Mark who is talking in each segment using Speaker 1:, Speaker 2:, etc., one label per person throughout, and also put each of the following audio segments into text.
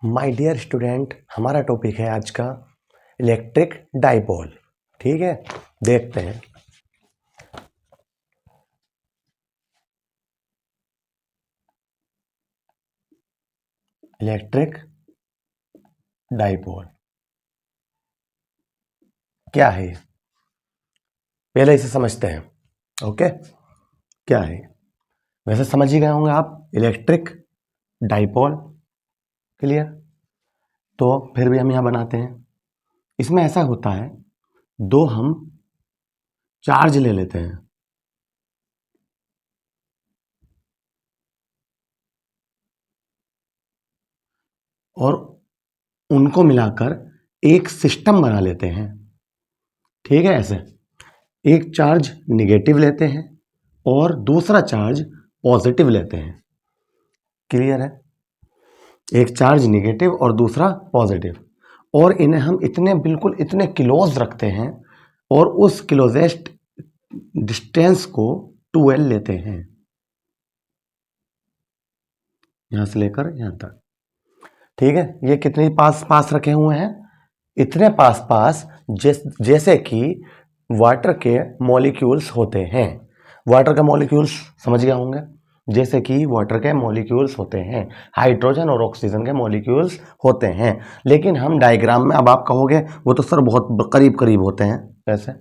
Speaker 1: My dear student, हमारा topic है आज का इलेक्ट्रिक डाइपोल। ठीक है, देखते हैं। इलेक्ट्रिक डाइपोल क्या है, पहले इसे समझते हैं। ओके, क्या है? वैसे समझ ही गए होंगे आप इलेक्ट्रिक डाइपोल। क्लियर? तो फिर भी हम यहां बनाते हैं। इसमें ऐसा होता है, दो हम चार्ज ले लेते हैं और उनको मिलाकर एक सिस्टम बना लेते हैं। ठीक है, ऐसे एक चार्ज निगेटिव लेते हैं और दूसरा चार्ज पॉजिटिव लेते हैं। क्लियर है? एक चार्ज निगेटिव और दूसरा पॉजिटिव, और इन्हें हम बिल्कुल इतने क्लोज रखते हैं और उस क्लोजेस्ट डिस्टेंस को 2L लेते हैं, यहां से लेकर यहां तक। ठीक है, ये कितने पास पास रखे हुए हैं? इतने पास पास जैसे कि वाटर के मॉलिक्यूल्स होते हैं। वाटर के मॉलिक्यूल्स समझ गए होंगे, जैसे कि वाटर के मॉलिक्यूल्स होते हैं, हाइड्रोजन और ऑक्सीजन के मॉलिक्यूल्स होते हैं। लेकिन हम डायग्राम में, अब आप कहोगे वो तो सर बहुत करीब करीब होते हैं ऐसे,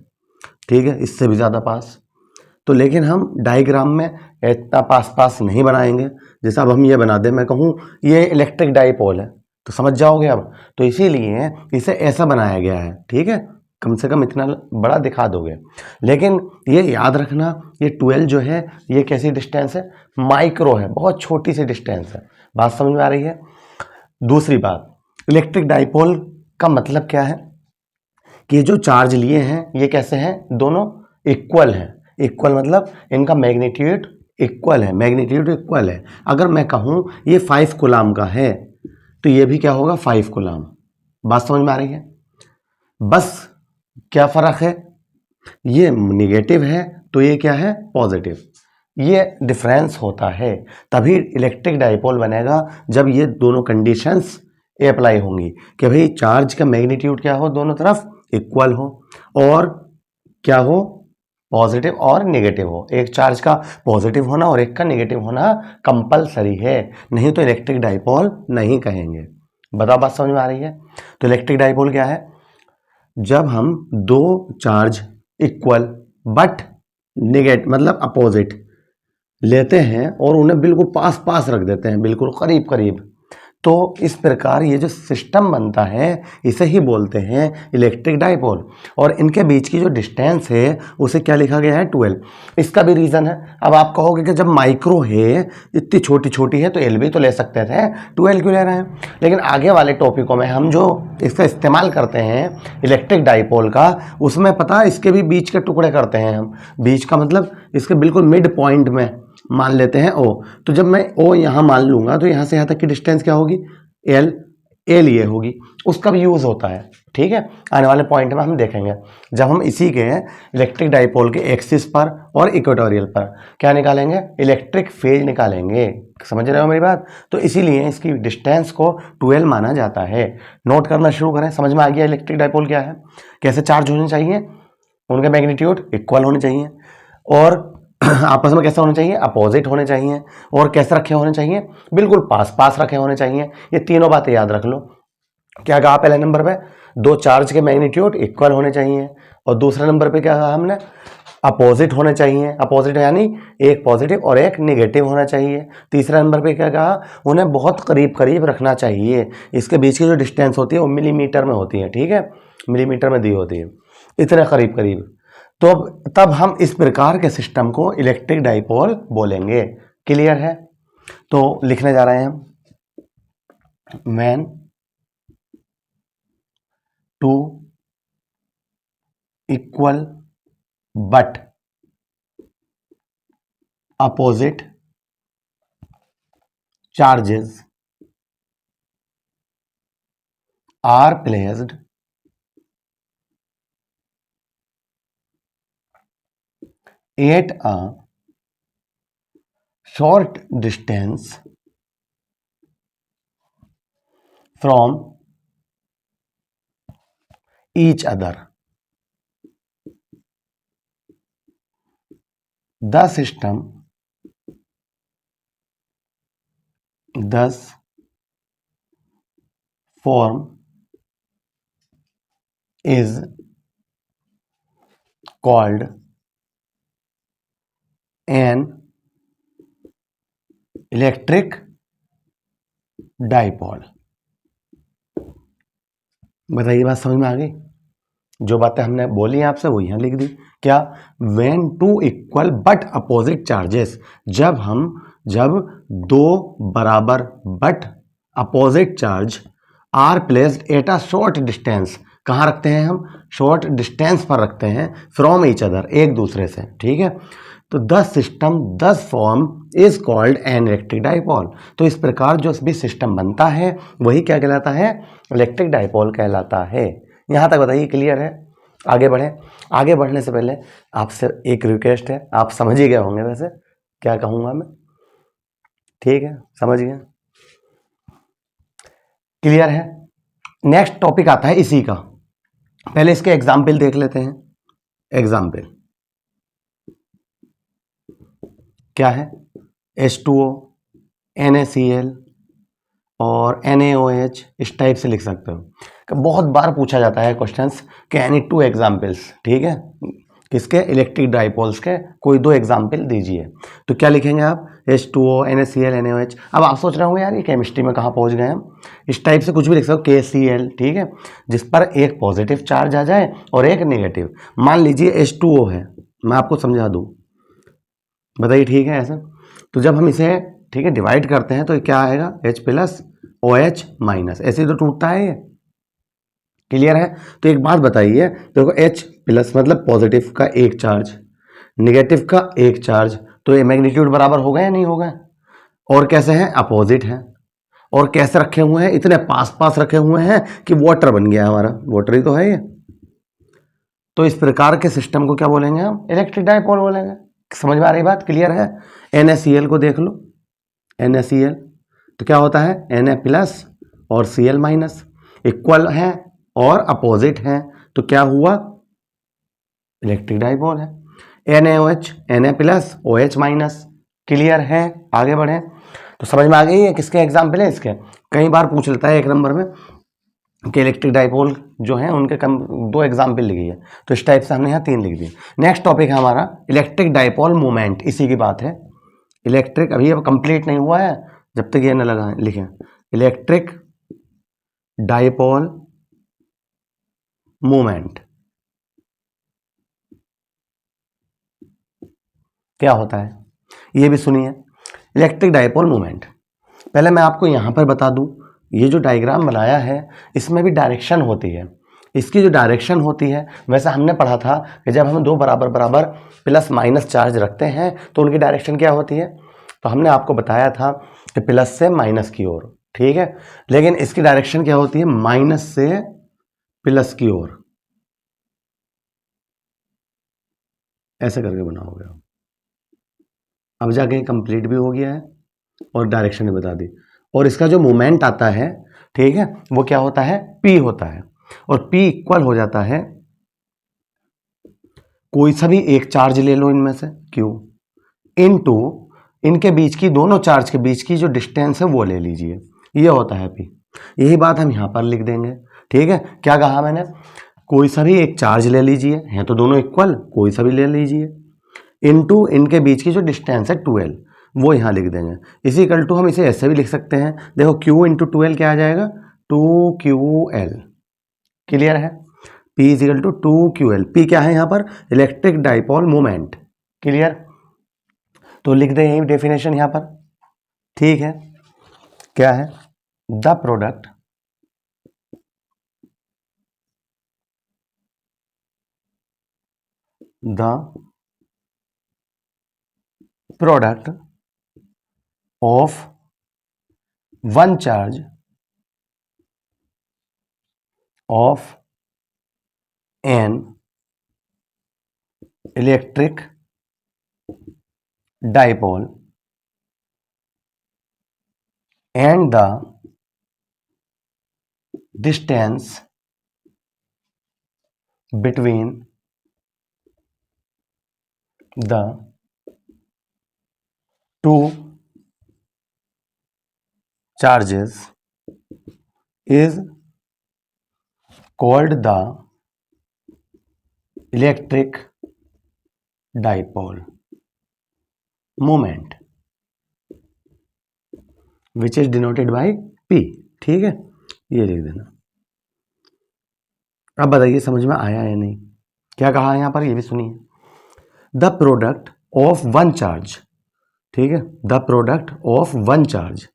Speaker 1: ठीक है, इससे भी ज़्यादा पास। तो लेकिन हम डायग्राम में इतना पास पास नहीं बनाएंगे। जैसे अब हम ये बना दें, मैं कहूँ ये इलेक्ट्रिक डाइपोल है, तो समझ जाओगे अब। तो इसीलिए इसे ऐसा बनाया गया है। ठीक है, कम से कम इतना बड़ा दिखा दोगे। लेकिन ये याद रखना, ये 12 जो है ये कैसी डिस्टेंस है? माइक्रो है, बहुत छोटी सी डिस्टेंस है। बात समझ में आ रही है? दूसरी बात, इलेक्ट्रिक डाइपोल का मतलब क्या है कि जो चार्ज लिए हैं ये कैसे हैं? दोनों इक्वल हैं। इक्वल मतलब इनका मैग्नीट्यूड इक्वल है, मैग्नीट्यूड इक्वल है। अगर मैं कहूं ये 5 कूलाम का है तो ये भी क्या होगा? 5 कूलाम। बात समझ में आ रही है? बस क्या फर्क है, ये निगेटिव है तो ये क्या है? पॉजिटिव। ये डिफरेंस होता है, तभी इलेक्ट्रिक डाइपोल बनेगा जब ये दोनों कंडीशंस अप्लाई होंगी कि भाई चार्ज का मैग्नीट्यूड क्या हो, दोनों तरफ इक्वल हो, और क्या हो? पॉजिटिव और नेगेटिव हो। एक चार्ज का पॉजिटिव होना और एक का नेगेटिव होना कंपलसरी है, नहीं तो इलेक्ट्रिक डाइपोल नहीं कहेंगे। बताओ, बात समझ में आ रही है? तो इलेक्ट्रिक डाइपोल क्या है? जब हम दो चार्ज इक्वल बट नेगेटिव मतलब अपोजिट लेते हैं और उन्हें बिल्कुल पास पास रख देते हैं, बिल्कुल करीब करीब, तो इस प्रकार ये जो सिस्टम बनता है इसे ही बोलते हैं इलेक्ट्रिक डाइपोल। और इनके बीच की जो डिस्टेंस है उसे क्या लिखा गया है? 12। इसका भी रीज़न है। अब आप कहोगे कि जब माइक्रो है, इतनी छोटी छोटी है, तो एल भी तो ले सकते थे, 12 क्यों ले रहे हैं? लेकिन आगे वाले टॉपिकों में हम जो इसका इस्तेमाल करते हैं इलेक्ट्रिक डाइपोल का, उसमें पता है इसके भी बीच के टुकड़े करते हैं हम। बीच का मतलब इसके बिल्कुल मिड पॉइंट में मान लेते हैं ओ। तो जब मैं ओ यहाँ मान लूंगा तो यहाँ से यहाँ तक की डिस्टेंस क्या होगी? एल। एल ये होगी, उसका भी यूज़ होता है। ठीक है, आने वाले पॉइंट में हम देखेंगे जब हम इसी के इलेक्ट्रिक डाइपोल के एक्सिस पर और इक्वेटोरियल पर क्या निकालेंगे? इलेक्ट्रिक फील्ड निकालेंगे। समझ रहे हो मेरी बात? तो इसीलिए इसकी डिस्टेंस को 12 माना जाता है। नोट करना शुरू करें। समझ में आ गया इलेक्ट्रिक डाइपोल क्या है, कैसे चार्ज होने चाहिए, उनके मैग्नीट्यूड इक्वल होने चाहिए, और आपस में कैसे होने चाहिए? अपोजिट होने चाहिए, और कैसे रखे होने चाहिए? बिल्कुल पास पास रखे होने चाहिए। ये तीनों बातें याद रख लो। क्या कहा पहले नंबर पे? दो चार्ज के मैग्नीट्यूड इक्वल होने चाहिए, और दूसरे नंबर पे क्या कहा हमने? अपोजिट होने चाहिए। अपोजिट यानी एक पॉजिटिव और एक नेगेटिव होना चाहिए। तीसरे नंबर पे क्या कहा? उन्हें बहुत करीब करीब रखना चाहिए। इसके बीच की जो डिस्टेंस होती है वो मिलीमीटर में होती है। ठीक है, मिलीमीटर में दी होती है, इतने करीब करीब। तो तब हम इस प्रकार के सिस्टम को इलेक्ट्रिक डाइपोल बोलेंगे। क्लियर है? तो लिखने जा रहे हैं हम, when two equal but opposite charges are placed at a short distance from each other, the system thus form is called an electric dipole. बताइए, बात समझ में आ गई? जो बातें हमने बोली आपसे वो यहां लिख दी। क्या? When two equal but opposite charges, जब दो बराबर but opposite charge are placed at a short distance, कहां रखते हैं हम? शॉर्ट डिस्टेंस पर रखते हैं, फ्रॉम ईच अदर, एक दूसरे से, ठीक है। तो द सिस्टम दस form is called an electric dipole. तो इस प्रकार जो भी सिस्टम बनता है वही क्या कहलाता है? इलेक्ट्रिक डाइपोल कहलाता है। यहां तक बताइए, क्लियर है? आगे बढ़े। आगे बढ़ने से पहले आपसे एक रिक्वेस्ट है, आप समझ ही गए होंगे वैसे क्या कहूंगा मैं, ठीक है? समझ गए? क्लियर है? नेक्स्ट टॉपिक आता है इसी का। पहले इसके एग्जाम्पल देख लेते हैं। एग्जाम्पल क्या है? H2O, NaCl और NaOH, इस टाइप से लिख सकते हो। बहुत बार पूछा जाता है क्वेश्चंस कि एनी टू एग्जाम्पल्स, ठीक है, किसके? इलेक्ट्रिक डाइपोल्स के कोई दो एग्जाम्पल दीजिए। तो क्या लिखेंगे आप? H2O, NaCl, NaOH। अब आप सोच रहे होंगे यार ये केमिस्ट्री में कहाँ पहुँच गए हम? इस टाइप से कुछ भी लिख सकते हो, KCl, ठीक है, जिस पर एक पॉजिटिव चार्ज आ जाए और एक नेगेटिव। मान लीजिए H2O है, मैं आपको समझा दूँ, बताइए, ठीक है ऐसा? तो जब हम इसे, ठीक है, डिवाइड करते हैं तो क्या आएगा? H प्लस OH माइनस, ऐसे तो टूटता है ये। क्लियर है? तो एक बात बताइए, देखो H प्लस मतलब पॉजिटिव का एक चार्ज, नेगेटिव का एक चार्ज, तो ये मैग्नीट्यूड बराबर होगा या नहीं होगा? और कैसे हैं? अपोजिट है। और कैसे रखे हुए हैं? इतने पास पास रखे हुए हैं कि वाटर बन गया हमारा, वाटर ही तो है ये। तो इस प्रकार के सिस्टम को क्या बोलेंगे हम? इलेक्ट्रिक डाइपोल बोलेंगे। समझ में आ रही बात? क्लियर है? NaCl को देख लो, NaCl तो क्या होता है? Na प्लस और Cl माइनस, इक्वल है और अपोजिट है, तो क्या हुआ? इलेक्ट्रिक डाइपोल है। NaOH, Na plus OH minus. Clear है? आगे बढ़े। तो समझ में आ गई है किसके एग्जाम्पल है इसके? कई बार पूछ लेता है एक नंबर में कि इलेक्ट्रिक डाइपोल जो है उनके कम दो एग्जाम्पल लिखी है, तो इस टाइप से हमने यहाँ तीन लिख दिए। नेक्स्ट टॉपिक है हमारा इलेक्ट्रिक डाइपोल मोमेंट, इसी की बात है। इलेक्ट्रिक अभी अब कंप्लीट नहीं हुआ है जब तक ये न लगा है, लिखें इलेक्ट्रिक डाइपोल मोमेंट क्या होता है ये भी सुनिए। इलेक्ट्रिक डाइपोल मोमेंट, पहले मैं आपको यहां पर बता दूं, ये जो डायग्राम बनाया है इसमें भी डायरेक्शन होती है। इसकी जो डायरेक्शन होती है, वैसे हमने पढ़ा था कि जब हम दो बराबर बराबर प्लस माइनस चार्ज रखते हैं तो उनकी डायरेक्शन क्या होती है, तो हमने आपको बताया था कि प्लस से माइनस की ओर, ठीक है। लेकिन इसकी डायरेक्शन क्या होती है? माइनस से प्लस की ओर, ऐसे करके बनाओगे। अब जाके कंप्लीट भी हो गया है और डायरेक्शन भी बता दी। और इसका जो मोमेंट आता है, ठीक है, वो क्या होता है? P होता है। और P इक्वल हो जाता है, कोई सा भी एक चार्ज ले लो इनमें से, Q इनटू इनके बीच की, दोनों चार्ज के बीच की जो डिस्टेंस है वो ले लीजिए, ये होता है P। यही बात हम यहां पर लिख देंगे, ठीक है। क्या कहा मैंने? कोई सा भी एक चार्ज ले लीजिए, हैं तो दोनों इक्वल, कोई सा भी ले लीजिए, इनटू इनके बीच की जो डिस्टेंस है 12, वो यहाँ लिख देंगे। इसी इक्वल टू हम इसे ऐसे भी लिख सकते हैं, देखो Q इंटू 12 क्या आ जाएगा? 2QL। क्लियर है? P is equal to 2QL। P क्या है यहाँ पर? Electric dipole moment. क्लियर? तो लिख दें यही डेफिनेशन यहाँ पर, ठीक है। क्या है? The product the product of one charge of an electric dipole and the distance between the two charges is called the electric dipole moment which is denoted by P। ठीक है, ये लिख देना। अब बताइए समझ में आया या नहीं, क्या कहा है यहां पर, ये भी सुनिए। The product of one charge, ठीक है, the product of one charge,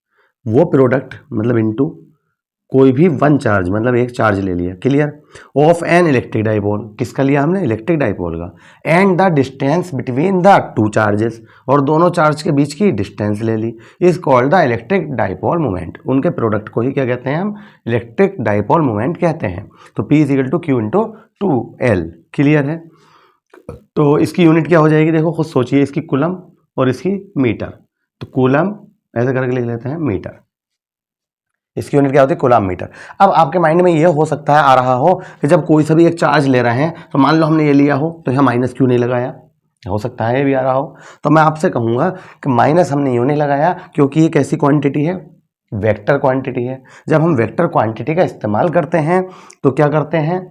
Speaker 1: वो प्रोडक्ट मतलब इनटू कोई भी वन चार्ज मतलब एक चार्ज ले लिया, clear, of an electric dipole, किसका लिया हमने, इलेक्ट्रिक डाइपोल का, and the distance between the two charges, और दोनों चार्ज के बीच की डिस्टेंस ले ली, is called the electric dipole moment. उनके प्रोडक्ट को ही क्या कहते हैं हम, इलेक्ट्रिक डाइपोल मोमेंट कहते हैं। तो P is equal to Q into 2L, clear है। तो इसकी यूनिट क्या हो जाएगी, देखो खुद सोचिए, इसकी कूलम और इसकी मीटर, तो कूलम ऐसे करके लिख लेते हैं मीटर, इसकी यूनिट क्या होती है, कूलम मीटर। अब आपके माइंड में ये हो सकता है आ रहा हो कि जब कोई सा भी एक चार्ज ले रहे हैं, तो मान लो हमने ये लिया हो तो यहाँ माइनस क्यों नहीं लगाया, हो सकता है ये भी आ रहा हो। तो मैं आपसे कहूँगा कि माइनस हमने यूं नहीं लगाया क्योंकि ये कैसी क्वांटिटी है, वेक्टर क्वांटिटी है। जब हम वेक्टर क्वांटिटी का इस्तेमाल करते हैं तो क्या करते हैं,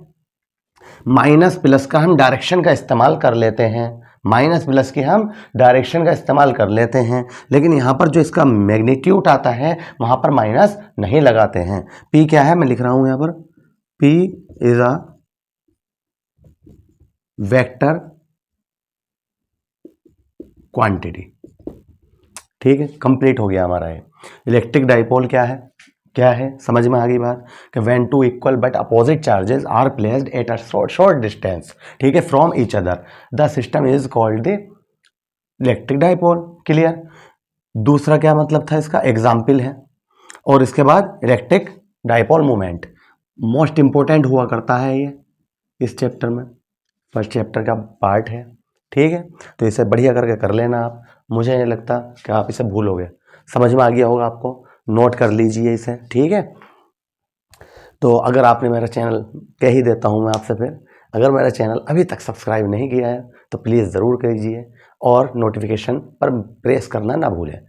Speaker 1: माइनस प्लस का हम डायरेक्शन का इस्तेमाल कर लेते हैं, माइनस प्लस की हम डायरेक्शन का इस्तेमाल कर लेते हैं, लेकिन यहाँ पर जो इसका मैग्नीट्यूड आता है वहाँ पर माइनस नहीं लगाते हैं। पी क्या है, मैं लिख रहा हूँ यहाँ पर, P is a vector quantity. ठीक है, कंप्लीट हो गया हमारा ये। इलेक्ट्रिक डाइपोल क्या है, क्या है समझ में आ गई बात, कि when two equal but opposite charges are placed at a short distance, ठीक है, from each other, the system is called the electric dipole, clear. दूसरा क्या मतलब था इसका, एग्जाम्पल है। और इसके बाद electric dipole moment most important हुआ करता है ये इस चैप्टर में, फर्स्ट चैप्टर का पार्ट है, ठीक है। तो इसे बढ़िया करके कर लेना आप, मुझे नहीं लगता कि आप इसे भूलोगे, समझ में आ गया होगा आपको, नोट कर लीजिए इसे, ठीक है। तो अगर आपने मेरा चैनल, कह ही देता हूँ मैं आपसे फिर, अगर मेरा चैनल अभी तक सब्सक्राइब नहीं किया है तो प्लीज़ ज़रूर कीजिए और नोटिफिकेशन पर प्रेस करना ना भूलें,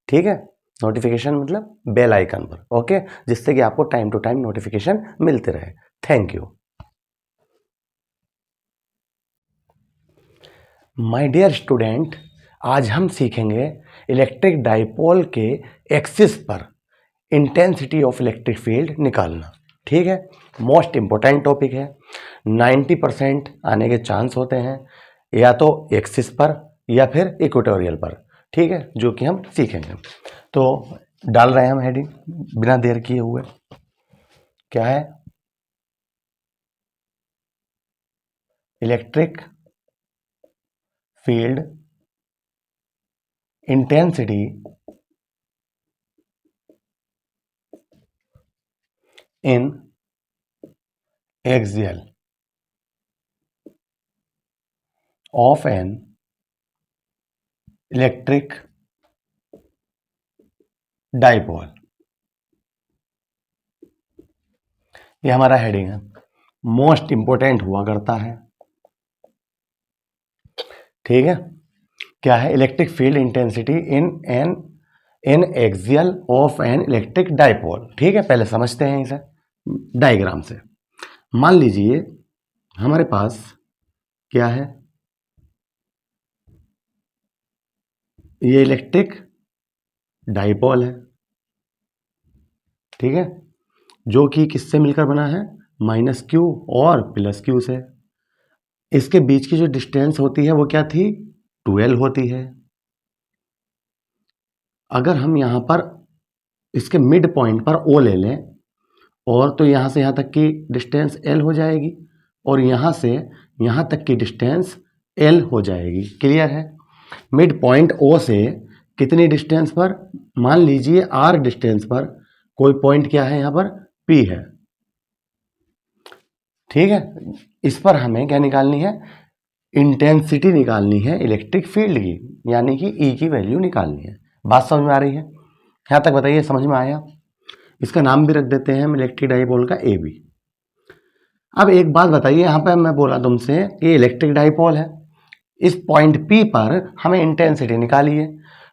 Speaker 1: ठीक है। नोटिफिकेशन मतलब बेल आइकन पर, ओके, जिससे कि आपको टाइम टू टाइम नोटिफिकेशन मिलते रहे। Thank you. My dear student, आज हम सीखेंगे इलेक्ट्रिक डाइपोल के एक्सिस पर इंटेंसिटी ऑफ इलेक्ट्रिक फील्ड निकालना, ठीक है। मोस्ट इंपोर्टेंट टॉपिक है, 90% आने के चांस होते हैं या तो एक्सिस पर या फिर इक्वेटोरियल पर, ठीक है, जो कि हम सीखेंगे। तो डाल रहे हैं हम हेडिंग बिना देर किए हुए, क्या है, electric field intensity in axial of an electric dipole, ये हमारा हेडिंग है, मोस्ट इंपोर्टेंट हुआ करता है, ठीक है। क्या है, electric field intensity in axial of an electric dipole, ठीक है। पहले समझते हैं इसे डायग्राम से। मान लीजिए हमारे पास क्या है, ये इलेक्ट्रिक डाइपोल है, ठीक है, जो कि किससे मिलकर बना है, माइनस क्यू और प्लस क्यू से। इसके बीच की जो डिस्टेंस होती है वो क्या थी, 12 होती है। अगर हम यहाँ पर इसके मिड पॉइंट पर O ले लें, और तो यहाँ से यहाँ तक की डिस्टेंस L हो जाएगी, और यहाँ से यहाँ तक की डिस्टेंस L हो जाएगी, क्लियर है। मिड पॉइंट O से कितनी डिस्टेंस पर, मान लीजिए R डिस्टेंस पर कोई पॉइंट क्या है यहाँ पर, P है, ठीक है। इस पर हमें क्या निकालनी है, इंटेंसिटी निकालनी है इलेक्ट्रिक फील्ड की, यानी कि E की वैल्यू निकालनी है। बात समझ में आ रही है, यहाँ तक बताइए, समझ में आया। इसका नाम भी रख देते हैं हम इलेक्ट्रिक डाइपोल का ए बी। अब एक बात बताइए, यहाँ पे मैं बोला तुमसे कि इलेक्ट्रिक डाइपोल है, इस पॉइंट पी पर हमें इंटेंसिटी निकाली है।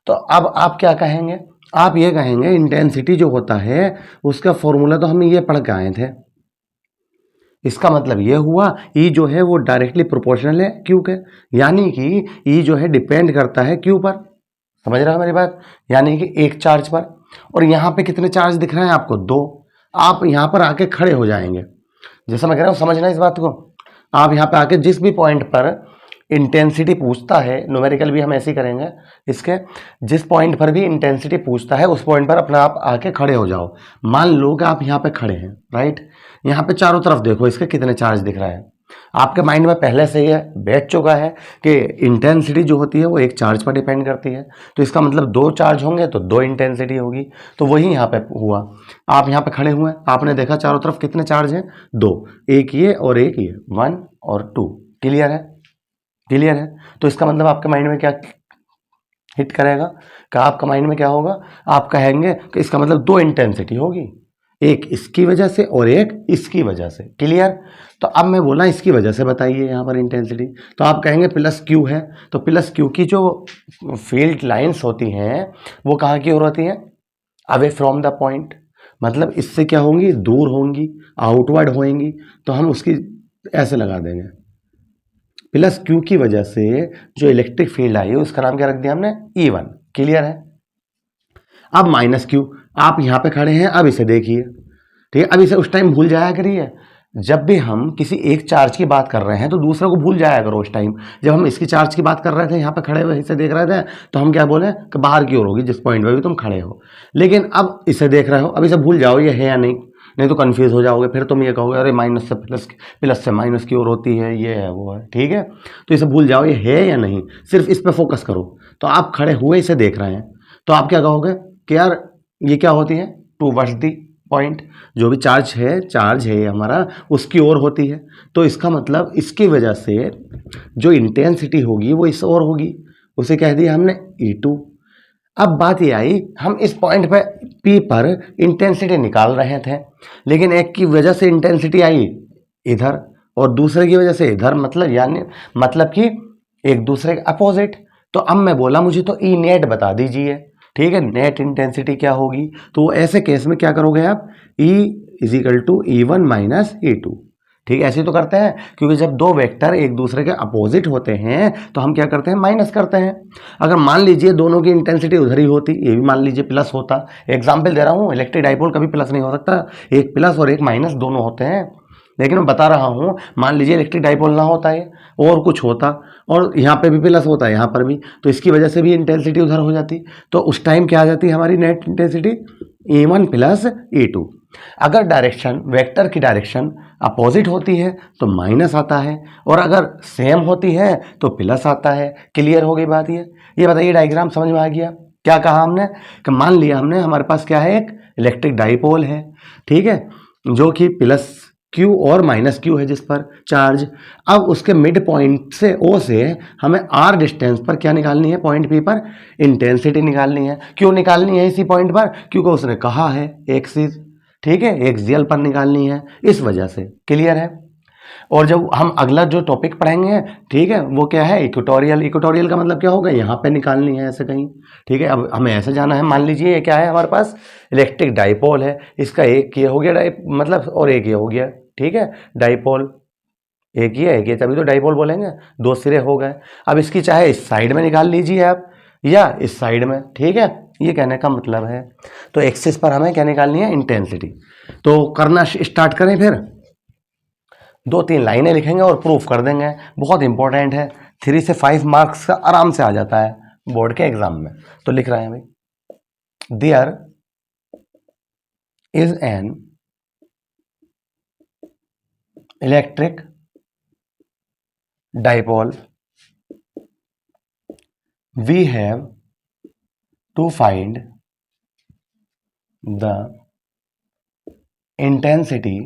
Speaker 1: तो अब आप क्या कहेंगे, आप ये कहेंगे इंटेंसिटी जो होता है उसका फॉर्मूला तो हम ये पढ़ के आए थे। इसका मतलब ये हुआ ई जो है वो डायरेक्टली प्रोपोर्शनल है क्यू के, यानी कि ई जो है डिपेंड करता है क्यू पर। समझ रहे हो मेरी बात? यानी कि एक चार्ज पर। और यहाँ पे कितने चार्ज दिख रहे हैं आपको? दो। आप यहाँ पर आके खड़े हो जाएंगे, जैसा मैं कह रहा हूँ, समझना इस बात को। आप यहाँ पे आके जिस भी पॉइंट पर इंटेंसिटी पूछता है, न्यूमेरिकल भी हम ऐसे ही करेंगे इसके, जिस पॉइंट पर भी इंटेंसिटी पूछता है उस पॉइंट पर अपना आप आके खड़े हो जाओ। मान लो कि आप यहाँ पे खड़े हैं, राइट? यहाँ पे चारों तरफ देखो इसके कितने चार्ज दिख रहा है। आपके माइंड में पहले से ही बैठ चुका है कि इंटेंसिटी जो होती है वो एक चार्ज पर डिपेंड करती है, तो इसका मतलब दो चार्ज होंगे तो दो इंटेंसिटी होगी। तो वही यहाँ पे हुआ। आप यहाँ पे खड़े हुए हैं, आपने देखा चारों तरफ कितने चार्ज हैं? दो, एक ये और एक ये, 1 और 2। क्लियर है? क्लियर है? तो इसका मतलब आपके माइंड में क्या हिट करेगा? कि आपका माइंड में क्या होगा? आप कहेंगे कि इसका मतलब दो इंटेंसिटी होगी, एक इसकी वजह से और एक इसकी वजह से। क्लियर? तो अब मैं बोला इसकी वजह से बताइए यहाँ पर इंटेंसिटी, तो आप कहेंगे प्लस क्यू है। तो प्लस क्यू की जो फील्ड लाइंस होती हैं वो कहाँ की ओर होती हैं? Away from the point. मतलब इससे क्या होंगी? दूर होंगी, आउटवर्ड होंगी। तो हम उसकी ऐसे लगा देंगे, प्लस क्यू की वजह से जो इलेक्ट्रिक फील्ड आई है उसका नाम क्या रख दिया हमने? E1। क्लियर है? अब माइनस क्यू, आप यहां पे खड़े हैं, अब इसे देखिए, ठीक है? अब इसे उस टाइम भूल जाया करिए जब भी हम किसी एक चार्ज की बात कर रहे हैं, तो दूसरे को भूल जाया करो। उस टाइम जब हम इसकी चार्ज की बात कर रहे थे, यहाँ पे खड़े हुए इसे देख रहे थे, तो हम क्या बोले कि बाहर की ओर होगी जिस पॉइंट पे भी तुम खड़े हो। लेकिन अब इसे देख रहे हो, अब इसे भूल जाओ ये है या नहीं, नहीं तो कंफ्यूज हो जाओगे। फिर तुम ये कहोगे अरे माइनस से प्लस, प्लस से माइनस की ओर होती है, ये है वो है, ठीक है? तो इसे भूल जाओ ये है या नहीं, सिर्फ इस पर फोकस करो। तो आप खड़े हुए इसे देख रहे हैं, तो आप क्या कहोगे कि यार ये क्या होती है? Towards the point. जो भी चार्ज है हमारा, उसकी ओर होती है। तो इसका मतलब इसकी वजह से जो इंटेंसिटी होगी वो इस ओर होगी, उसे कह दिया हमने E2। अब बात ये आई, हम इस पॉइंट पे P पर इंटेंसिटी निकाल रहे थे, लेकिन एक की वजह से इंटेंसिटी आई इधर और दूसरे की वजह से इधर, मतलब यानी मतलब कि एक दूसरे के अपोजिट। तो अब मैं बोला मुझे तो ई नेट बता दीजिए, ठीक है? नेट इंटेंसिटी क्या होगी? तो ऐसे केस में क्या करोगे आप? E is equal to E1 minus E2। ठीक है, ऐसे तो करते हैं, क्योंकि जब दो वेक्टर एक दूसरे के अपोजिट होते हैं तो हम क्या करते हैं? माइनस करते हैं। अगर मान लीजिए दोनों की इंटेंसिटी उधर ही होती, ये भी मान लीजिए प्लस होता, एग्जाम्पल दे रहा हूँ, इलेक्ट्रिक डाइपोल कभी प्लस नहीं हो सकता, एक प्लस और एक माइनस दोनों होते हैं। लेकिन मैं बता रहा हूँ, मान लीजिए इलेक्ट्रिक डाइपोल ना होता है और कुछ होता, और यहाँ पे भी प्लस होता है, यहाँ पर भी, तो इसकी वजह से भी इंटेंसिटी उधर हो जाती। तो उस टाइम क्या आ जाती है हमारी net intensity? E1 plus E2। अगर डायरेक्शन, वेक्टर की डायरेक्शन अपोजिट होती है तो माइनस आता है, और अगर सेम होती है तो प्लस आता है। क्लियर हो गई बात? ये बताइए, डायग्राम समझ में आ गया? क्या कहा हमने कि मान लिया हमने हमारे पास क्या है? एक इलेक्ट्रिक डाइपोल है, ठीक है, जो कि प्लस क्यू और माइनस क्यू है जिस पर चार्ज। अब उसके मिड पॉइंट से ओ से हमें आर डिस्टेंस पर क्या निकालनी है? पॉइंट पी पर इंटेंसिटी निकालनी है। क्यों निकालनी है इसी पॉइंट पर? क्योंकि उसने कहा है एक्सिस, ठीक है, एक्सियल पर निकालनी है, इस वजह से। क्लियर है? और जब हम अगला जो टॉपिक पढ़ेंगे, ठीक है, वो क्या है? इक्वेटोरियल। इक्वेटोरियल का मतलब क्या होगा? यहाँ पे निकालनी है ऐसे कहीं, ठीक है? अब हमें ऐसे जाना है, मान लीजिए ये क्या है हमारे पास? इलेक्ट्रिक डाइपोल है, इसका एक ये हो गया मतलब, और एक ये हो गया, ठीक है, डाइपोल। एक ये तभी तो डाइपोल बोलेंगे, दो सिरे हो गए। अब इसकी चाहे इस साइड में निकाल लीजिए आप या इस साइड में, ठीक है, ये कहने का मतलब है। तो एक्सिस पर हमें क्या निकालनी है? इंटेंसिटी। तो करना स्टार्ट करें फिर। दो तीन लाइनें लिखेंगे और प्रूफ कर देंगे, बहुत इंपॉर्टेंट है, 3 से 5 मार्क्स का आराम से आ जाता है बोर्ड के एग्जाम में। तो लिख रहे हैं भाई, there is an electric dipole, we have to find the intensity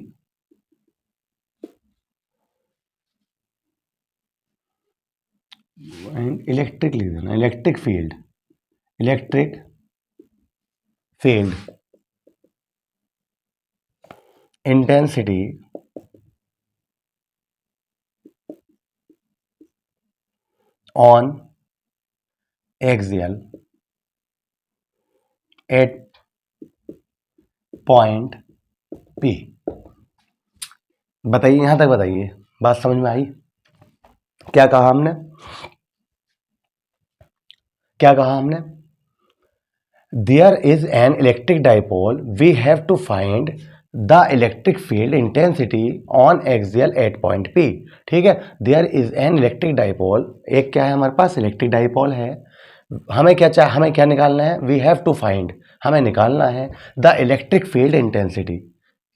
Speaker 1: electric लिख देना, electric field intensity on axial at point P. बताइए, यहां तक बताइए, बात समझ में आई? क्या कहा हमने? क्या कहा हमने? There is an electric dipole, we have to find the electric field intensity on axial at point P. ठीक है, there is an electric dipole, एक क्या है हमारे पास? इलेक्ट्रिक डाइपोल है। हमें क्या निकालना है? वी हैव टू फाइंड, हमें निकालना है द इलेक्ट्रिक फील्ड इंटेंसिटी।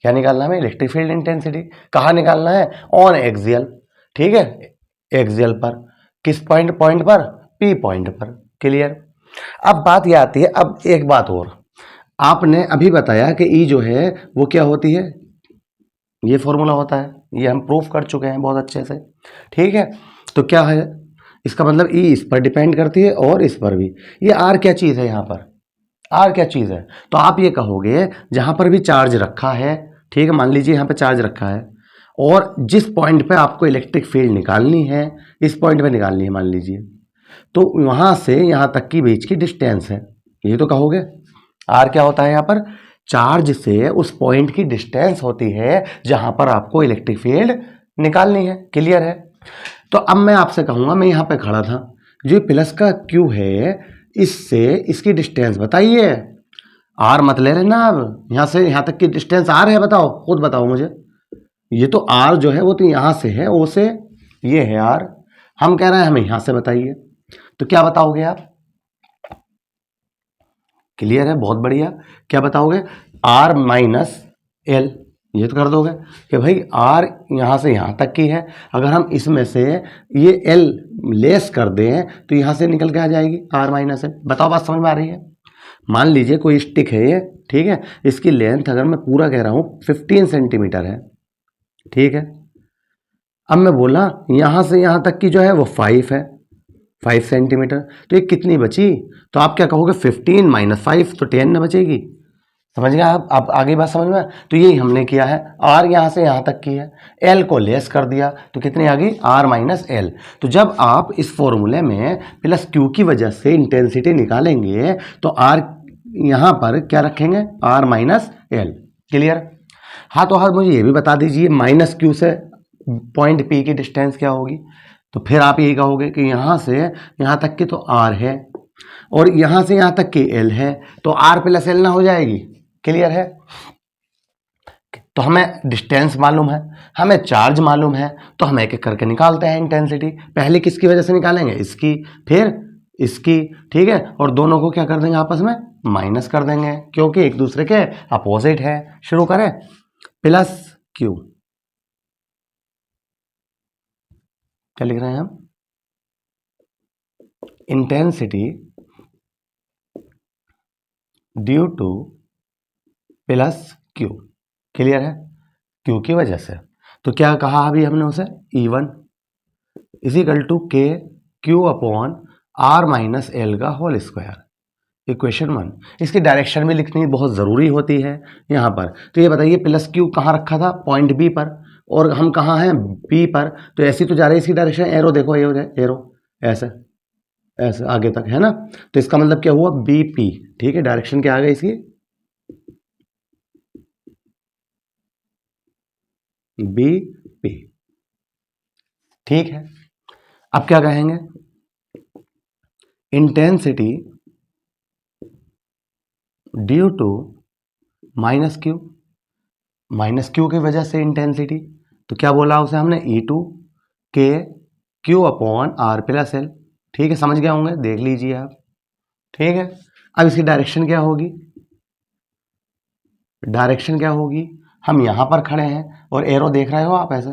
Speaker 1: क्या निकालना है हमें? Electric field intensity. कहाँ निकालना है? On axial. ठीक है, एक्सियल पर। किस पॉइंट पर? पी पॉइंट पर। क्लियर? अब बात यह आती है, अब एक बात और, आपने अभी बताया कि ई जो है वो क्या होती है? ये फॉर्मूला होता है, ये हम प्रूफ कर चुके हैं बहुत अच्छे से। ठीक है, तो क्या है इसका मतलब? ई इस पर डिपेंड करती है और इस पर भी। ये आर क्या चीज़ है यहाँ पर? आर क्या चीज़ है? तो आप ये कहोगे जहाँ पर भी चार्ज रखा है, ठीक है, मान लीजिए यहाँ पे चार्ज रखा है, और जिस पॉइंट पे आपको इलेक्ट्रिक फील्ड निकालनी है, इस पॉइंट पे निकालनी है मान लीजिए, तो वहाँ से यहाँ तक की बीच की डिस्टेंस है, ये तो कहोगे। आर क्या होता है यहाँ पर? चार्ज से उस पॉइंट की डिस्टेंस होती है जहाँ पर आपको इलेक्ट्रिक फील्ड निकालनी है। क्लियर है? तो अब मैं आपसे कहूँगा, मैं यहाँ पे खड़ा था, जो प्लस का क्यू है, इससे इसकी डिस्टेंस बताइए। आर मत ले लेना, अब यहाँ से यहाँ तक की डिस्टेंस आर है, बताओ, खुद बताओ मुझे। ये तो आर जो है वो तो यहाँ से है, ओ से, ये है आर। हम कह रहे हैं हमें यहाँ से बताइए, तो क्या बताओगे आप? क्लियर है? बहुत बढ़िया। क्या बताओगे? आर माइनस एल, ये तो कर दोगे कि भाई आर यहाँ से यहाँ तक की है, अगर हम इसमें से ये एल लेस कर दें तो यहाँ से निकल के आ जाएगी आर माइनस एल। बताओ, बात समझ में आ रही है? मान लीजिए कोई स्टिक है ये, ठीक है, इसकी लेंथ अगर मैं पूरा कह रहा हूँ 15 सेंटीमीटर है, ठीक है। अब मैं बोला यहाँ से यहाँ तक की जो है वो 5 है, 5 सेंटीमीटर, तो ये कितनी बची? तो आप क्या कहोगे? 15 माइनस 5, तो 10 ना बचेगी। समझ गए आप आगे बात समझ में? तो यही हमने किया है, आर यहाँ से यहाँ तक की है, एल को लेस कर दिया, तो कितनी आ गई? R minus L. तो जब आप इस फॉर्मूले में प्लस क्यू की वजह से इंटेंसिटी निकालेंगे तो आर यहाँ पर क्या रखेंगे? R minus L. क्लियर? हाँ, तो हाँ, मुझे ये भी बता दीजिए माइनस क्यू से पॉइंट पी की डिस्टेंस क्या होगी? तो फिर आप यही कहोगे कि यहाँ से यहाँ तक की तो आर है और यहाँ से यहाँ तक की एल है, तो आर प्लस एल ना हो जाएगी। क्लियर है? तो हमें डिस्टेंस मालूम है, हमें चार्ज मालूम है, तो हम एक एक करके निकालते हैं इंटेंसिटी। पहले किसकी वजह से निकालेंगे? इसकी, फिर इसकी, ठीक है, और दोनों को क्या कर देंगे? आपस में माइनस कर देंगे, क्योंकि एक दूसरे के अपोजिट है। शुरू करें, प्लस क्यू, क्या लिख रहे हैं हम? Intensity due two plus Q. Clear है? क्यू की वजह से। तो क्या कहा अभी हमने उसे? E1 is equal to K Q upon R minus L का होल स्क्वायर। इक्वेशन 1। इसकी डायरेक्शन भी लिखनी बहुत ज़रूरी होती है यहाँ पर। तो ये बताइए प्लस क्यू कहाँ रखा था? पॉइंट बी पर, और हम कहाँ हैं? बी पर, तो ऐसी तो जा रही है इसकी डायरेक्शन। एरो देखो, एरो ऐसे ऐसे आगे तक है ना, तो इसका मतलब क्या हुआ? B P. ठीक है, डायरेक्शन क्या आ गई इसकी? B P. ठीक है, अब क्या कहेंगे? Intensity due to minus Q की वजह से इंटेंसिटी, तो क्या बोला उसे हमने? E2 K Q upon R plus L. ठीक है, समझ गए होंगे, देख लीजिए आप। ठीक है, अब इसकी डायरेक्शन क्या होगी? डायरेक्शन क्या होगी? हम यहाँ पर खड़े हैं और एरो देख रहे हो आप, ऐसे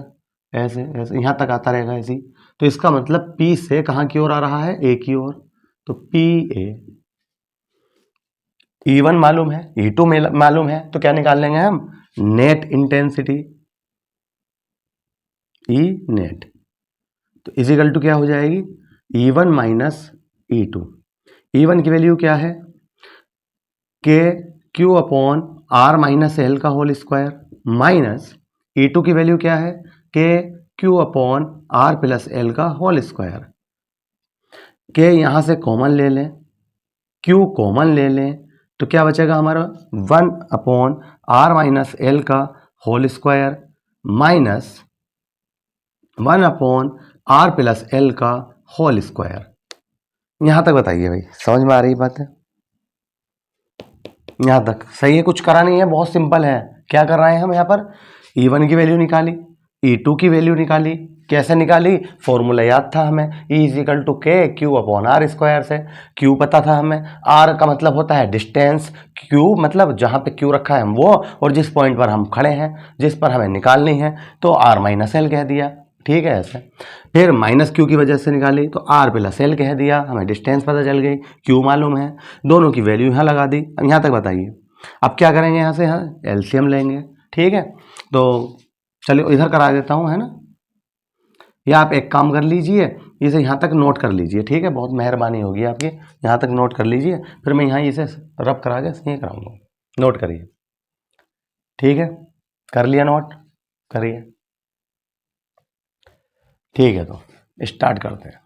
Speaker 1: ऐसे ऐसे यहाँ तक आता रहेगा ऐसे ही, तो इसका मतलब P से कहाँ की ओर आ रहा है? ए की ओर, तो पी ए। E1 मालूम है, E2 मालूम है, तो क्या निकाल लेंगे हम? नेट इंटेंसिटी, ई नेट, तो इजिकल टू क्या हो जाएगी? E1 minus E2। E1 की वैल्यू क्या है? K Q upon R minus L का होल स्क्वायर। माइनस E2 की वैल्यू क्या है, K Q upon R plus L का होल स्क्वायर। के यहाँ से कॉमन ले लें, क्यू कॉमन ले लें, तो क्या बचेगा हमारा 1 अपॉन आर माइनस एल का whole square minus 1 upon R plus L का होल स्क्वायर। यहां तक बताइए भाई, समझ में आ रही बात है? यहां तक सही है, कुछ करा नहीं है, बहुत सिंपल है। क्या कर रहे हैं हम यहाँ पर, E1 की वैल्यू निकाली, E2 की वैल्यू निकाली। कैसे निकाली, फॉर्मूला याद था हमें, E is equal to K Q upon R square से। क्यू पता था हमें, आर का मतलब होता है डिस्टेंस, क्यू मतलब जहां पे क्यू रखा है हम वो, और जिस पॉइंट पर हम खड़े हैं, जिस पर हमें निकालनी है, तो आर माइनस एल कह दिया। ठीक है, ऐसे फिर माइनस क्यू की वजह से निकाली तो आर प्लस एल कह दिया, हमें डिस्टेंस पता चल गई, क्यू मालूम है, दोनों की वैल्यू यहाँ लगा दी। यहाँ तक बताइए, अब क्या करेंगे, यहाँ से यहाँ एलसीएम लेंगे। ठीक है, तो चलिए इधर करा देता हूँ, है ना, या आप एक काम कर लीजिए, इसे यहाँ तक नोट कर लीजिए। ठीक है, बहुत मेहरबानी होगी आपकी, यहाँ तक नोट कर लीजिए, फिर मैं यहाँ इसे रब करा के सही कराऊंगा। नोट करिए, ठीक है, कर लिया नोट, करिए। ठीक है, तो स्टार्ट करते हैं।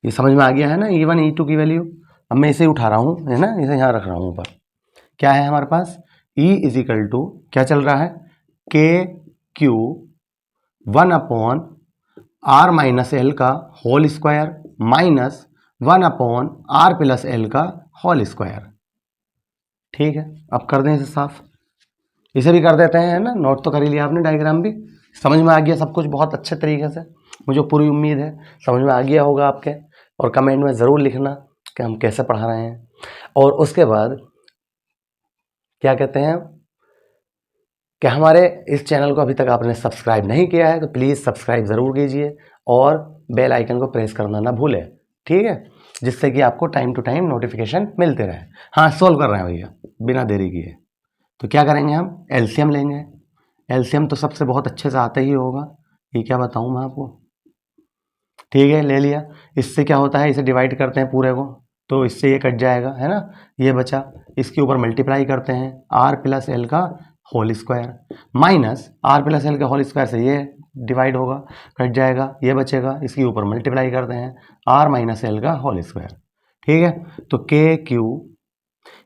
Speaker 1: ये समझ में आ गया है ना, E1 E2 की वैल्यू। अब मैं इसे उठा रहा हूँ, है ना, इसे यहाँ रख रहा हूँ ऊपर। क्या है हमारे पास, E इजिकल टू क्या चल रहा है, K Q 1 upon R minus L का whole square minus 1 upon R plus L का होल स्क्वायर। ठीक है, अब कर दें इसे साफ, इसे भी कर देते हैं, है ना, नोट तो कर ही लिया आपने, डायग्राम भी समझ में आ गया सब कुछ बहुत अच्छे तरीके से, मुझे पूरी उम्मीद है समझ में आ गया होगा आपके। और कमेंट में ज़रूर लिखना कि हम कैसे पढ़ा रहे हैं। और उसके बाद क्या कहते हैं कि हमारे इस चैनल को अभी तक आपने सब्सक्राइब नहीं किया है तो प्लीज़ सब्सक्राइब ज़रूर कीजिए और बेल आइकन को प्रेस करना ना भूलें। ठीक है, जिससे कि आपको टाइम टू टाइम नोटिफिकेशन मिलते रहे। हाँ, सोल्व कर रहे हैं भैया बिना देरी किए। तो क्या करेंगे, हम एलसीएम लेंगे। एलसीएम तो सबसे बहुत अच्छे से आता ही होगा, ये क्या बताऊँ मैं आपको। ठीक है, ले लिया। इससे क्या होता है, इसे डिवाइड करते हैं पूरे को, तो इससे ये कट जाएगा, है ना, ये बचा। इसके ऊपर मल्टीप्लाई करते हैं आर प्लस एल का whole square minus R plus L का होल स्क्वायर से ये डिवाइड होगा, कट जाएगा, ये बचेगा। इसके ऊपर मल्टीप्लाई करते हैं आर माइनस एल का होल स्क्वायर। ठीक है, तो के क्यू,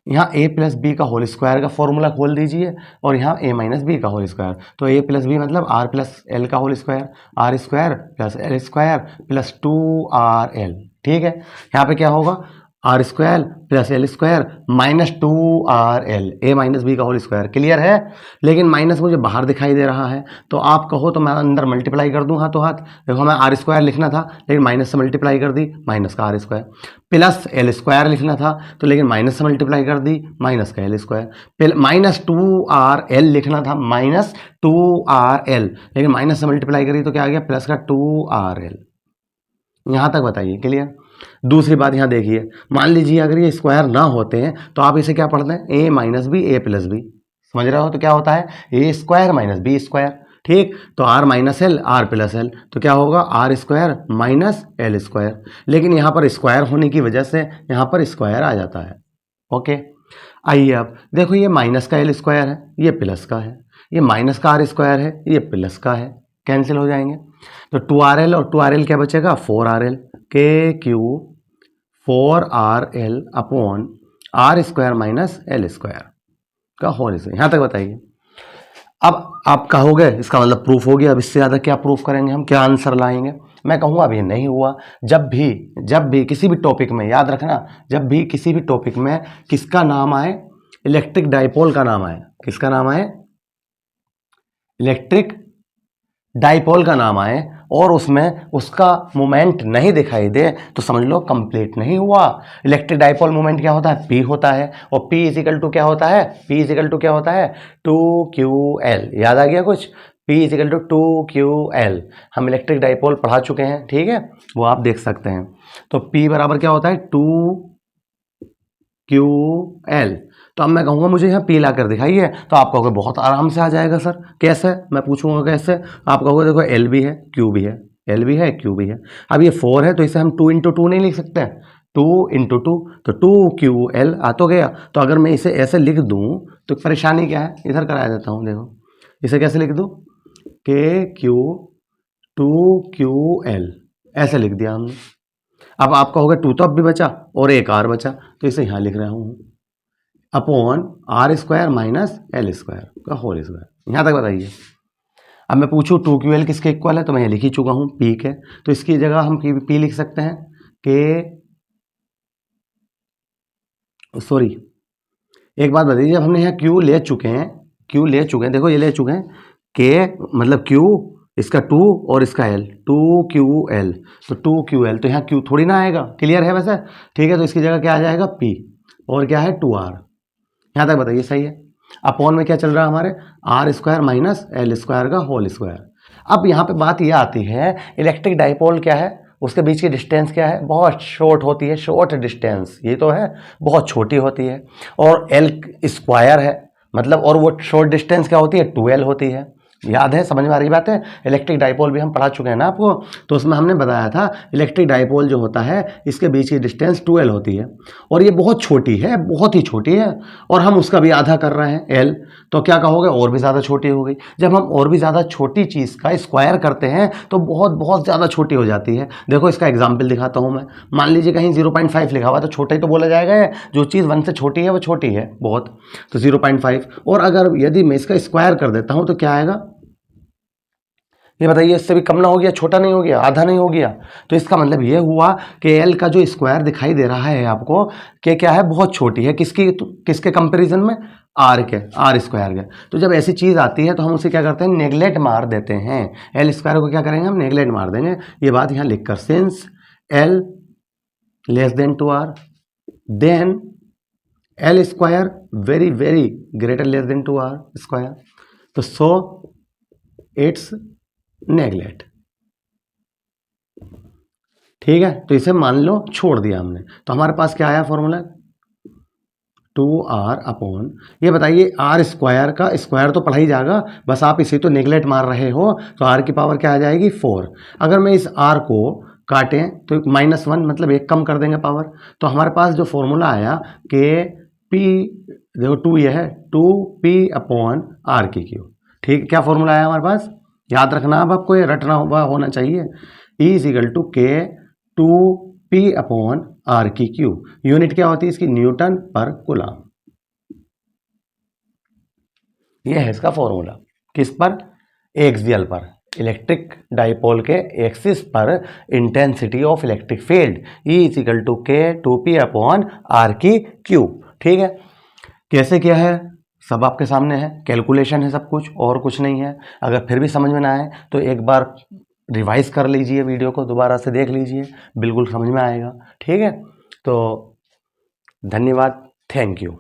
Speaker 1: यहाँ a प्लस बी का होल स्क्वायर का फॉर्मूला खोल दीजिए और यहाँ a माइनस बी का होल स्क्वायर, तो a प्लस बी मतलब r प्लस एल का whole square, R square plus L square plus 2RL। ठीक है, यहाँ पे क्या होगा, R square plus L square minus 2RL, a minus B का होल स्क्वायर। क्लियर है, लेकिन माइनस मुझे बाहर दिखाई दे रहा है, तो आप कहो तो मैं अंदर मल्टीप्लाई कर दूँ हाथों हाथ। देखो हमें आर स्क्वायर लिखना था लेकिन माइनस से मल्टीप्लाई कर दी, माइनस का R square, plus L square लिखना था तो लेकिन माइनस से मल्टीप्लाई कर दी, माइनस का एल स्क्वायर, माइनस 2RL लिखना था, माइनस 2RL, लेकिन माइनस से मल्टीप्लाई करी तो क्या आ गया, प्लस का 2RL। यहाँ तक बताइए, क्लियर। दूसरी बात यहाँ देखिए, मान लीजिए अगर ये स्क्वायर ना होते हैं तो आप इसे क्या पढ़ते हैं, A minus B A plus B, समझ रहे हो, तो क्या होता है A square minus B square. ठीक, तो R minus L R plus L, तो क्या होगा R square minus L square, लेकिन यहाँ पर स्क्वायर होने की वजह से यहाँ पर स्क्वायर आ जाता है। ओके, आइए अब देखो, ये माइनस का एल स्क्वायर है, ये प्लस का है, ये माइनस का आर स्क्वायर है, ये प्लस का है, कैंसिल हो जाएंगे। तो 2RL और 2RL क्या बचेगा, 4RL, K Q 4RL upon R square minus L square का होल स्क्वायर। यहाँ तक बताइए। अब आप कहोगे इसका मतलब प्रूफ हो गया, अब इससे ज़्यादा क्या प्रूफ करेंगे हम, क्या आंसर लाएंगे। मैं कहूँगा अभी नहीं हुआ। जब भी किसी भी टॉपिक में, याद रखना, जब भी किसी भी टॉपिक में किसका नाम आए, इलेक्ट्रिक डाइपोल का नाम आए, किसका नाम आए, इलेक्ट्रिक डाइपोल का नाम आए और उसमें उसका मोमेंट नहीं दिखाई दे तो समझ लो कंप्लीट नहीं हुआ। इलेक्ट्रिक डाइपोल मोमेंट क्या होता है, P होता है, और P इजिकल टू क्या होता है, P इजिकल टू क्या होता है, 2QL। याद आ गया कुछ, P इजिकल टू 2QL। हम इलेक्ट्रिक डाइपोल पढ़ा चुके हैं, ठीक है, वो आप देख सकते हैं। तो P बराबर क्या होता है, 2QL। तो अब मैं कहूँगा मुझे यहाँ P ला कर दिखाइए, तो आप कहोगे बहुत आराम से आ जाएगा सर, कैसे, मैं पूछूंगा कैसे, आप कहोगे देखो L भी है Q भी है, L भी है Q भी है। अब ये 4 है तो इसे हम 2 × 2 नहीं लिख सकते, 2 इंटू 2, तो 2QL आ तो गया। तो अगर मैं इसे ऐसे लिख दूं तो परेशानी क्या है, इधर करा देता हूं। देखो इसे कैसे लिख दूं, KQ 2QL ऐसे लिख दिया हमने। अब आप कहोगे 2 तो अब भी बचा और एक R बचा, तो इसे यहां लिख रहा हूं अपॉन R² माइनस L² का होल स्क्वायर। यहां तक बताइए। अब मैं पूछूं 2QL किसके इक्वल है, तो मैं ये लिख ही चुका हूं P के, तो इसकी जगह हम P लिख सकते हैं सॉरी एक बात बताइए, जब हमने यहाँ Q ले चुके हैं, देखो ये ले चुके हैं K मतलब Q, इसका 2 और इसका L, 2QL, तो 2QL, तो यहाँ Q थोड़ी ना आएगा, क्लियर है वैसे, ठीक है। तो इसकी जगह क्या आ जाएगा P, और क्या है 2R। यहाँ तक बताइए सही है। अपॉन में क्या चल रहा है हमारे, R² माइनस L² का होल स्क्वायर। अब यहाँ पे बात ये आती है, इलेक्ट्रिक डाइपोल क्या है, उसके बीच की डिस्टेंस क्या है, बहुत शॉर्ट होती है, शॉर्ट डिस्टेंस ये तो है, बहुत छोटी होती है। और L² है मतलब, और वो शॉर्ट डिस्टेंस क्या होती है, 2L होती है। याद है, समझ में आ रही बात है। इलेक्ट्रिक डाइपोल भी हम पढ़ा चुके हैं ना आपको, तो उसमें हमने बताया था इलेक्ट्रिक डाइपोल जो होता है इसके बीच की डिस्टेंस 2L होती है, और ये बहुत छोटी है, बहुत ही छोटी है, और हम उसका भी आधा कर रहे हैं L, तो क्या कहोगे, और भी ज़्यादा छोटी हो गई। जब हम और भी ज़्यादा छोटी चीज़ का स्क्वायर करते हैं तो बहुत बहुत ज़्यादा छोटी हो जाती है। देखो इसका एग्जाम्पल दिखाता हूँ मैं। मान लीजिए कहीं 0.5 लिखा हुआ, तो छोटा ही तो बोला जाएगा, जो चीज़ 1 से छोटी है वो छोटी है बहुत, तो 0.5। और अगर यदि मैं इसका स्क्वायर कर देता हूँ तो क्या आएगा, ये बताइए, इससे भी कम ना हो गया, छोटा नहीं हो गया, आधा नहीं हो गया। तो इसका मतलब ये हुआ कि L का जो स्क्वायर दिखाई दे रहा है आपको, कि क्या है, बहुत छोटी है, किसके कंपैरिजन में, R स्क्वायर के। तो जब ऐसी चीज़ आती है तो हम उसे क्या करते हैं, नेगलेक्ट मार देते हैं। L² को क्या करेंगे, हम नेगलेक्ट मार देंगे। ये बात यहाँ लिखकर, since L less than 2R then L² very very greater less than 2R square, तो सो इट्स नेगलेक्ट। ठीक है, तो इसे मान लो छोड़ दिया हमने, तो हमारे पास क्या आया फॉर्मूला, 2R अपॉन, ये बताइए R² का स्क्वायर तो पढ़ा ही जाएगा, बस आप इसे तो नेगलेक्ट मार रहे हो, तो R की पावर क्या आ जाएगी 4। अगर मैं इस R को काटें तो -1 मतलब एक कम कर देंगे पावर, तो हमारे पास जो फॉर्मूला आया कि P, देखो 2 ये है, 2P अपॉन R⁻²। ठीक, क्या फॉर्मूला आया हमारे पास, याद रखना, अब आपको ये रटना होना चाहिए, E = K 2P upon R⁻²। Unit क्या होती है इसकी, न्यूटन पर कूलम। यह है इसका फॉर्मूला, किस पर, एक्सियल पर, इलेक्ट्रिक डाइपोल के एक्सिस पर intensity of electric field E = K 2P upon R⁻²। ठीक है, कैसे किया है सब आपके सामने है, कैलकुलेशन है सब कुछ, और कुछ नहीं है। अगर फिर भी समझ में ना आए तो एक बार रिवाइज कर लीजिए, वीडियो को दोबारा से देख लीजिए, बिल्कुल समझ में आएगा। ठीक है, तो धन्यवाद, थैंक यू।